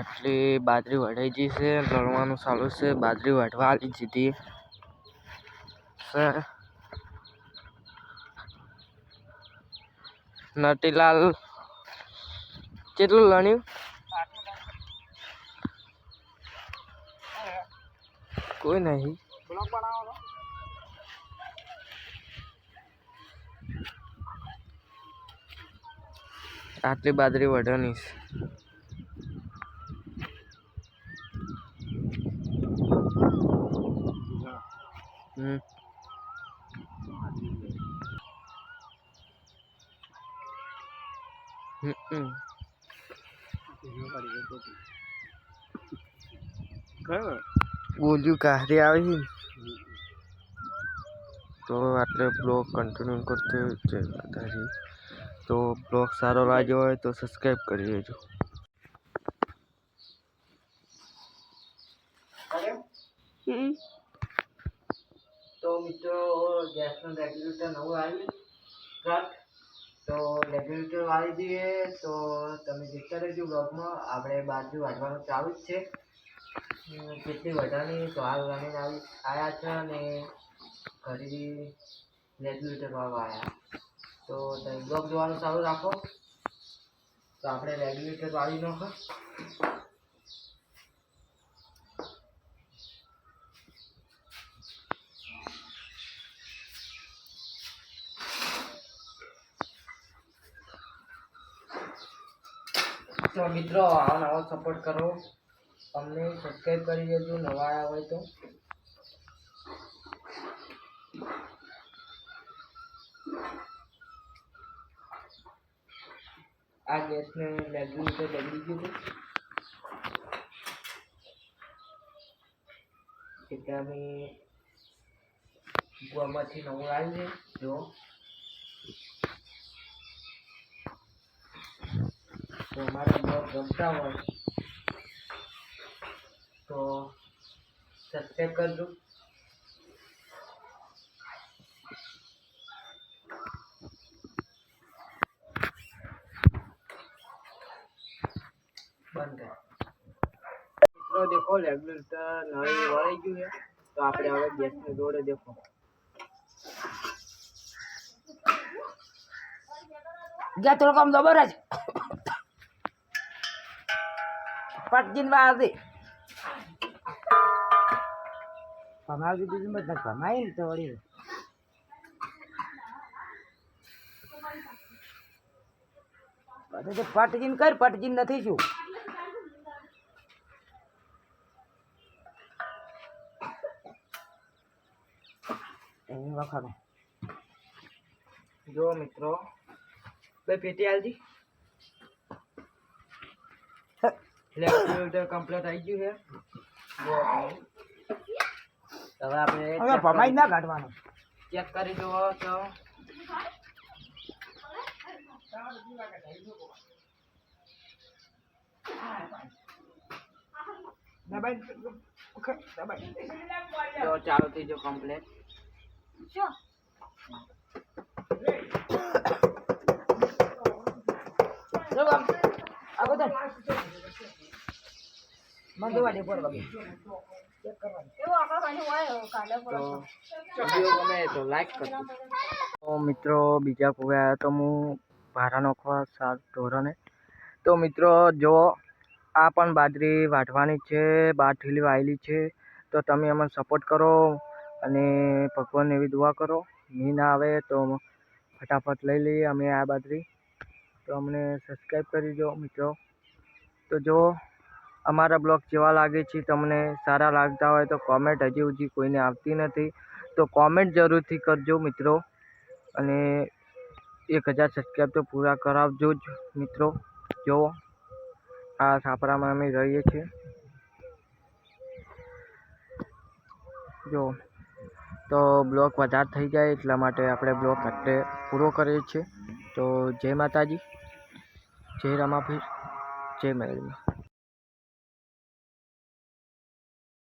આટલી બાજરી વઢાઈ ગઈ છે, લણવાનું ચાલુ છે. બાજરી વઢવા આલી દીધી છે. નટીલાલ કેટલું લણ્યું? કોઈ નહીં. આટલી બાજરી વઢવાની છે. બોલ્યું કાહરી આવી તો આટલે બ્લોગ કન્ટિન્યુ કરते જય માતાજી. તો બ્લોગ સારો લાગ્યો હોય તો સબસ્ક્રાઈબ કરી દેજો. તો મિત્રો ગેસનું રેગ્યુલેટર નવું આવ્યું તો રેગ્યુલેટર વાળી દઈએ. તો તમે દેખતા રહેજો બ્લોગમાં. આપણે બાજુ વાઢવાનું ચાલુ જ છે. કેટલી વધારની તો હાલ લઈને આવ્યા છે અને ઘરેથી રેગ્યુલેટર વાળવા આવ્યા. તો તમે બ્લોગ જોવાનું ચાલુ રાખો. તો આપણે રેગ્યુલેટર વાળી નાખો. તો મિત્રો આવો નવો સપોર્ટ કરો, અમને સબસ્ક્રાઈબ કરી દેજો નવા આવ્યા હોય તો. આ ગેસને રેગ્યુલેટર બગડી ગયું હતું એટલે અમે ગોમાંથી નવું આવ્યું છે. જો તો અમારા બ્લોગ ગમતા હોય તો સબસ્ક્રાઈબ કરજો. બંધ કર મિત્રો. દેખો રેગ્યુલેટર નળી વળાઈ ગયું છે. તો આપણે હવે ગેસની જોડે દેખો ગયા થોડું કામ જબર જ પટજીન વાર દે ભમાવી દીધું મત ભમાય ને તો વળી બધું પટજીન કર. પટજીન નથી શું એની વખાણ. જો મિત્રો બે પેટી આલજી. રેગ્યુલેટર કમ્પ્લીટ આવી ગયું છે. હવે આપણે ભમાઈ ના કાઢવાનું ચેક કરી દો તો ચાલુ થઈ ગયો કમ્પ્લીટ. તો મિત્રો બીજા કોઈ આવ્યા તો હું ભારા નાખવા સાત ઢોરોને. તો મિત્રો જો આ પણ બાજરી વાઢવાની છે. 12 ઠીલી વાયેલી છે. તો તમે અમને સપોર્ટ કરો અને ભગવાન એવી દુઆ કરો મી ના આવે તો ફટાફટ લઈ લઈએ અમે આ બાજરી. તો અમને સબસ્ક્રાઈબ કરી દો મિત્રો. તો જો અમારા બ્લોગ જેવા લાગે છે તમને સારા લાગતા હોય તો કોમેન્ટ હજી સુધી કોઈને આવતી નથી તો કોમેન્ટ જરૂરથી કરજો મિત્રો. અને 1000 સબસ્ક્રાઈબ તો પૂરા કરાવજો જ મિત્રો. જો આ છાપરામાં અમે રહીએ છીએ. જો તો બ્લોક વધારે થઈ જાય એટલા માટે આપણે બ્લોક એટલે પૂરો કરીએ છીએ. તો જય માતાજી, જય રમાપીર, જય મહેલમાં.